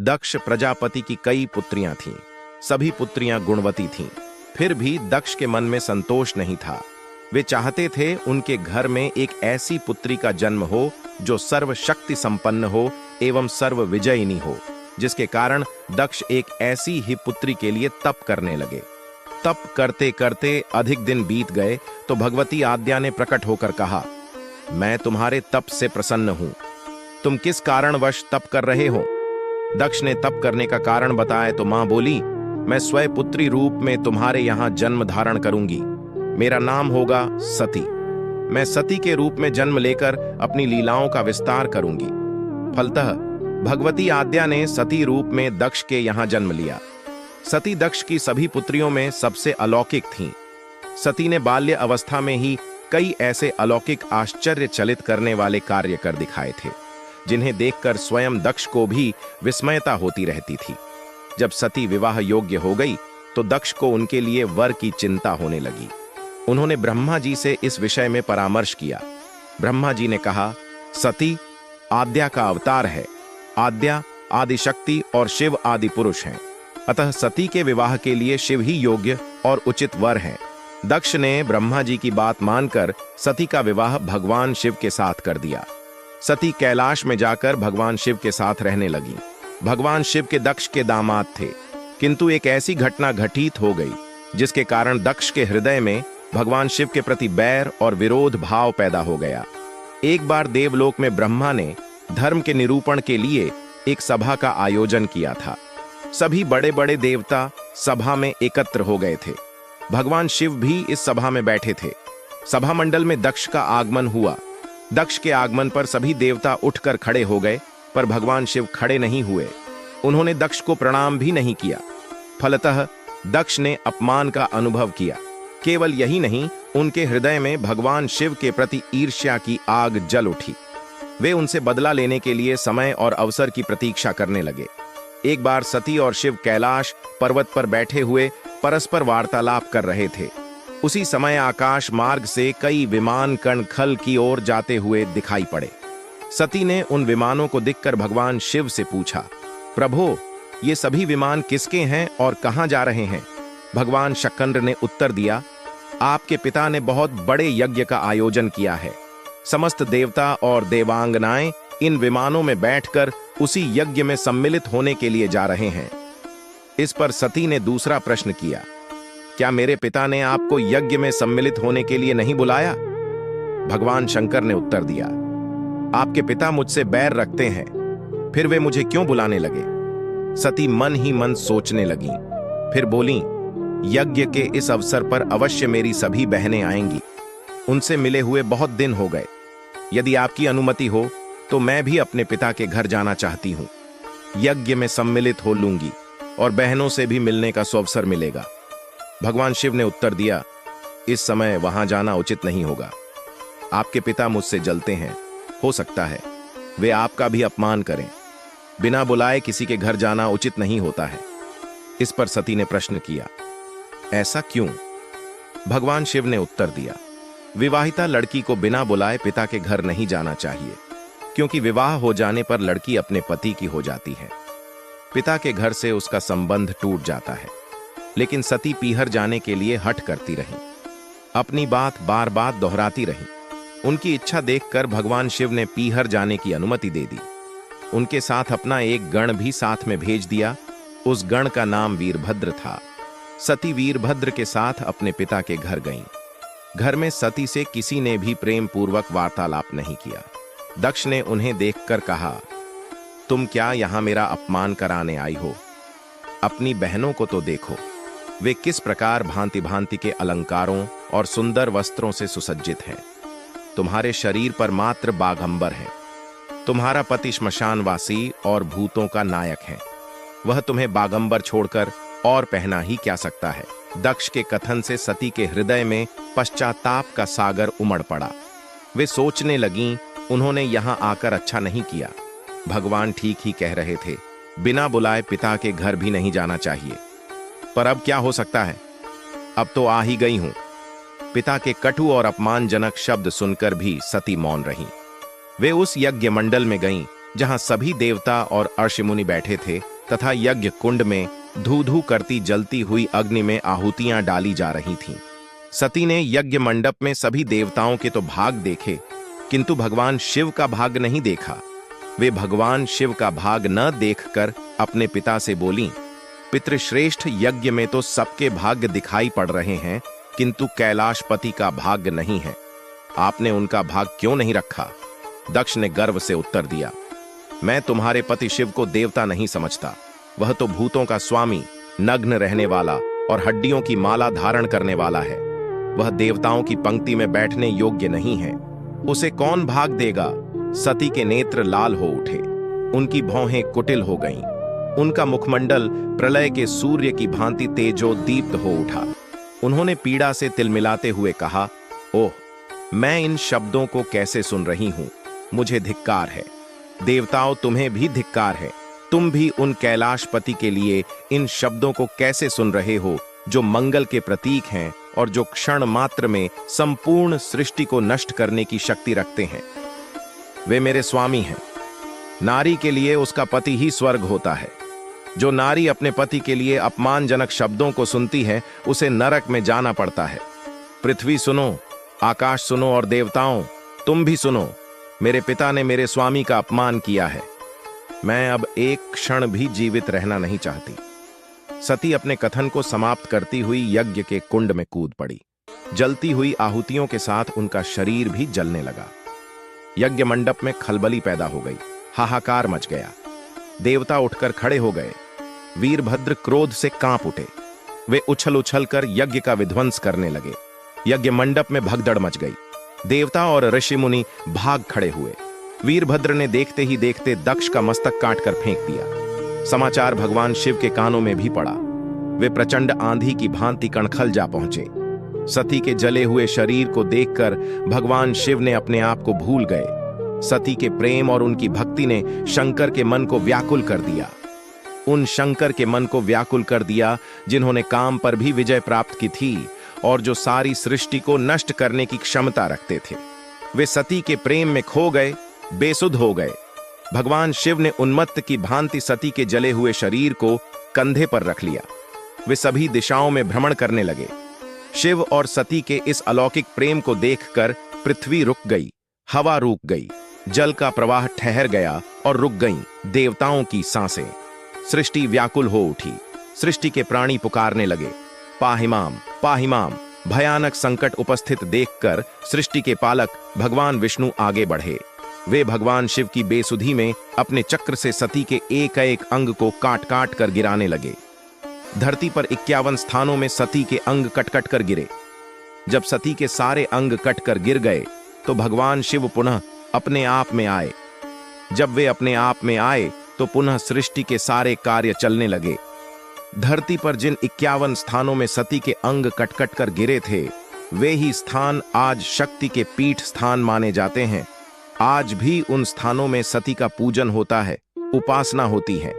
दक्ष प्रजापति की कई पुत्रियां थीं। सभी पुत्रियां गुणवती थीं। फिर भी दक्ष के मन में संतोष नहीं था। वे चाहते थे उनके घर में एक ऐसी पुत्री का जन्म हो जो सर्वशक्ति संपन्न हो एवं सर्व विजयिनी हो, जिसके कारण दक्ष एक ऐसी ही पुत्री के लिए तप करने लगे। तप करते करते अधिक दिन बीत गए तो भगवती आद्या ने प्रकट होकर कहा, मैं तुम्हारे तप से प्रसन्न हूं। तुम किस कारणवश तप कर रहे हो? दक्ष ने तप करने का कारण बताया तो मां बोली, मैं स्वयं पुत्री रूप में तुम्हारे यहां जन्म धारण करूंगी। मेरा नाम होगा सती। मैं सती के रूप में जन्म लेकर अपनी लीलाओं का विस्तार करूंगी। फलतः भगवती आद्या ने सती रूप में दक्ष के यहां जन्म लिया। सती दक्ष की सभी पुत्रियों में सबसे अलौकिक थीं। सती ने बाल्य अवस्था में ही कई ऐसे अलौकिक आश्चर्यचलित करने वाले कार्य कर दिखाए थे, जिन्हें देखकर स्वयं दक्ष को भी विस्मयता होती रहती थी। जब सती विवाह योग्य हो गई तो दक्ष को उनके लिए वर की चिंता होने लगी। उन्होंने ब्रह्मा जी से इस विषय में परामर्श किया। ब्रह्मा जी ने कहा, सती आद्या का अवतार है। आद्या आदिशक्ति और शिव आदि पुरुष हैं, अतः सती के विवाह के लिए शिव ही योग्य और उचित वर हैं। दक्ष ने ब्रह्मा जी की बात मानकर सती का विवाह भगवान शिव के साथ कर दिया। सती कैलाश में जाकर भगवान शिव के साथ रहने लगी। भगवान शिव के दक्ष के दामाद थे, किंतु एक ऐसी घटना घटित हो गई जिसके कारण दक्ष के हृदय में भगवान शिव के प्रति बैर और विरोध भाव पैदा हो गया। एक बार देवलोक में ब्रह्मा ने धर्म के निरूपण के लिए एक सभा का आयोजन किया था। सभी बड़े बड़े देवता सभा में एकत्र हो गए थे। भगवान शिव भी इस सभा में बैठे थे। सभा मंडल में दक्ष का आगमन हुआ। दक्ष के आगमन पर सभी देवता उठकर खड़े हो गए, पर भगवान शिव खड़े नहीं हुए। उन्होंने दक्ष को प्रणाम भी नहीं किया। फलतः दक्ष ने अपमान का अनुभव किया। केवल यही नहीं, उनके हृदय में भगवान शिव के प्रति ईर्ष्या की आग जल उठी। वे उनसे बदला लेने के लिए समय और अवसर की प्रतीक्षा करने लगे। एक बार सती और शिव कैलाश पर्वत पर बैठे हुए परस्पर वार्तालाप कर रहे थे। उसी समय आकाश मार्ग से कई विमान कण खल की ओर जाते हुए दिखाई पड़े। सती ने उन विमानों को देखकर भगवान शिव से पूछा, प्रभो, ये सभी विमान किसके हैं और कहां जा रहे हैं? भगवान शक्र ने उत्तर दिया, आपके पिता ने बहुत बड़े यज्ञ का आयोजन किया है। समस्त देवता और देवांगनाएं इन विमानों में बैठकर उसी यज्ञ में सम्मिलित होने के लिए जा रहे हैं। इस पर सती ने दूसरा प्रश्न किया, क्या मेरे पिता ने आपको यज्ञ में सम्मिलित होने के लिए नहीं बुलाया? भगवान शंकर ने उत्तर दिया, आपके पिता मुझसे बैर रखते हैं, फिर वे मुझे क्यों बुलाने लगे? सती मन ही मन सोचने लगी। फिर बोली, यज्ञ के इस अवसर पर अवश्य मेरी सभी बहनें आएंगी। उनसे मिले हुए बहुत दिन हो गए। यदि आपकी अनुमति हो तो मैं भी अपने पिता के घर जाना चाहती हूं। यज्ञ में सम्मिलित हो लूंगी और बहनों से भी मिलने का सुअवसर मिलेगा। भगवान शिव ने उत्तर दिया, इस समय वहां जाना उचित नहीं होगा। आपके पिता मुझसे जलते हैं, हो सकता है वे आपका भी अपमान करें। बिना बुलाए किसी के घर जाना उचित नहीं होता है। इस पर सती ने प्रश्न किया, ऐसा क्यों? भगवान शिव ने उत्तर दिया, विवाहिता लड़की को बिना बुलाए पिता के घर नहीं जाना चाहिए, क्योंकि विवाह हो जाने पर लड़की अपने पति की हो जाती है। पिता के घर से उसका संबंध टूट जाता है। लेकिन सती पीहर जाने के लिए हठ करती रही, अपनी बात बार बार दोहराती रही। उनकी इच्छा देखकर भगवान शिव ने पीहर जाने की अनुमति दे दी। उनके साथ अपना एक गण भी साथ में भेज दिया। उस गण का नाम वीरभद्र था। सती वीरभद्र के साथ अपने पिता के घर गईं। घर में सती से किसी ने भी प्रेम पूर्वक वार्तालाप नहीं किया। दक्ष ने उन्हें देखकर कहा, तुम क्या यहां मेरा अपमान कराने आई हो? अपनी बहनों को तो देखो, वे किस प्रकार भांति भांति के अलंकारों और सुंदर वस्त्रों से सुसज्जित हैं। तुम्हारे शरीर पर मात्र बाघंबर है। तुम्हारा पति श्मशानवासी और भूतों का नायक है। वह तुम्हें बाघंबर छोड़कर और पहना ही क्या सकता है? दक्ष के कथन से सती के हृदय में पश्चाताप का सागर उमड़ पड़ा। वे सोचने लगीं, उन्होंने यहां आकर अच्छा नहीं किया। भगवान ठीक ही कह रहे थे, बिना बुलाए पिता के घर भी नहीं जाना चाहिए। पर अब क्या हो सकता है? अब तो आ ही गई हूं। पिता के कटु और अपमानजनक शब्द सुनकर भी सती मौन रहीं। वे उस यज्ञ मंडल में गईं जहां सभी देवता और ऋषि मुनि बैठे थे तथा यज्ञ कुंड में धू धू करती जलती हुई अग्नि में आहुतियां डाली जा रही थीं। सती ने यज्ञ मंडप में सभी देवताओं के तो भाग देखे, किंतु भगवान शिव का भाग नहीं देखा। वे भगवान शिव का भाग न देखकर अपने पिता से बोलीं, पितृश्रेष्ठ यज्ञ में तो सबके भाग्य दिखाई पड़ रहे हैं, किंतु कैलाशपति का भाग्य नहीं है। आपने उनका भाग क्यों नहीं रखा? दक्ष ने गर्व से उत्तर दिया, मैं तुम्हारे पति शिव को देवता नहीं समझता। वह तो भूतों का स्वामी, नग्न रहने वाला और हड्डियों की माला धारण करने वाला है। वह देवताओं की पंक्ति में बैठने योग्य नहीं है। उसे कौन भाग देगा? सती के नेत्र लाल हो उठे, उनकी भौहें कुटिल हो गईं। उनका मुखमंडल प्रलय के सूर्य की भांति तेजोदीप्त हो उठा। उन्होंने पीड़ा से तिलमिलाते हुए कहा, ओह, मैं इन शब्दों को कैसे सुन रही हूं? मुझे धिक्कार है। देवताओं, तुम्हें भी धिक्कार है। तुम भी उन कैलाशपति के लिए इन शब्दों को कैसे सुन रहे हो, जो मंगल के प्रतीक हैं और जो क्षण मात्र में संपूर्ण सृष्टि को नष्ट करने की शक्ति रखते हैं। वे मेरे स्वामी हैं। नारी के लिए उसका पति ही स्वर्ग होता है। जो नारी अपने पति के लिए अपमानजनक शब्दों को सुनती है, उसे नरक में जाना पड़ता है। पृथ्वी सुनो, आकाश सुनो और देवताओं, तुम भी सुनो। मेरे पिता ने मेरे स्वामी का अपमान किया है। मैं अब एक क्षण भी जीवित रहना नहीं चाहती। सती अपने कथन को समाप्त करती हुई यज्ञ के कुंड में कूद पड़ी। जलती हुई आहुतियों के साथ उनका शरीर भी जलने लगा। यज्ञ मंडप में खलबली पैदा हो गई, हाहाकार मच गया। देवता उठकर खड़े हो गए। वीरभद्र क्रोध से कांप उठे। वे उछल उछल कर यज्ञ का विध्वंस करने लगे। यज्ञ मंडप में भगदड़ मच गई। देवता और ऋषि मुनि भाग खड़े हुए। वीरभद्र ने देखते ही देखते दक्ष का मस्तक काटकर फेंक दिया। समाचार भगवान शिव के कानों में भी पड़ा। वे प्रचंड आंधी की भांति कणखल जा पहुंचे। सती के जले हुए शरीर को देखकर भगवान शिव ने अपने आप को भूल गए। सती के प्रेम और उनकी भक्ति ने शंकर के मन को व्याकुल कर दिया। उन शंकर के मन को व्याकुल कर दिया जिन्होंने काम पर भी विजय प्राप्त की थी और जो सारी सृष्टि को नष्ट करने की क्षमता रखते थे। वे सती के प्रेम में खो गए, बेसुध हो गए। भगवान शिव ने उन्मत्त की भांति सती के जले हुए शरीर को कंधे पर रख लिया। वे सभी दिशाओं में भ्रमण करने लगे। शिव और सती के इस अलौकिक प्रेम को देखकर पृथ्वी रुक गई, हवा रुक गई, जल का प्रवाह ठहर गया और रुक गईं देवताओं की सांसें। सृष्टि व्याकुल हो उठी। सृष्टि के प्राणी पुकारने लगे, पाहिमाम पाहिमाम। भयानक संकट उपस्थित देखकर सृष्टि के पालक भगवान विष्णु आगे बढ़े। वे भगवान शिव की बेसुधी में अपने चक्र से सती के एक एक अंग को काट काट कर गिराने लगे। धरती पर 51 स्थानों में सती के अंग कट कट कर गिरे। जब सती के सारे अंग कट कर गिर गए तो भगवान शिव पुनः अपने आप में आए। जब वे अपने आप में आए तो पुनः सृष्टि के सारे कार्य चलने लगे। धरती पर जिन 51 स्थानों में सती के अंग कट कट कर गिरे थे, वे ही स्थान आज शक्ति के पीठ स्थान माने जाते हैं। आज भी उन स्थानों में सती का पूजन होता है, उपासना होती है।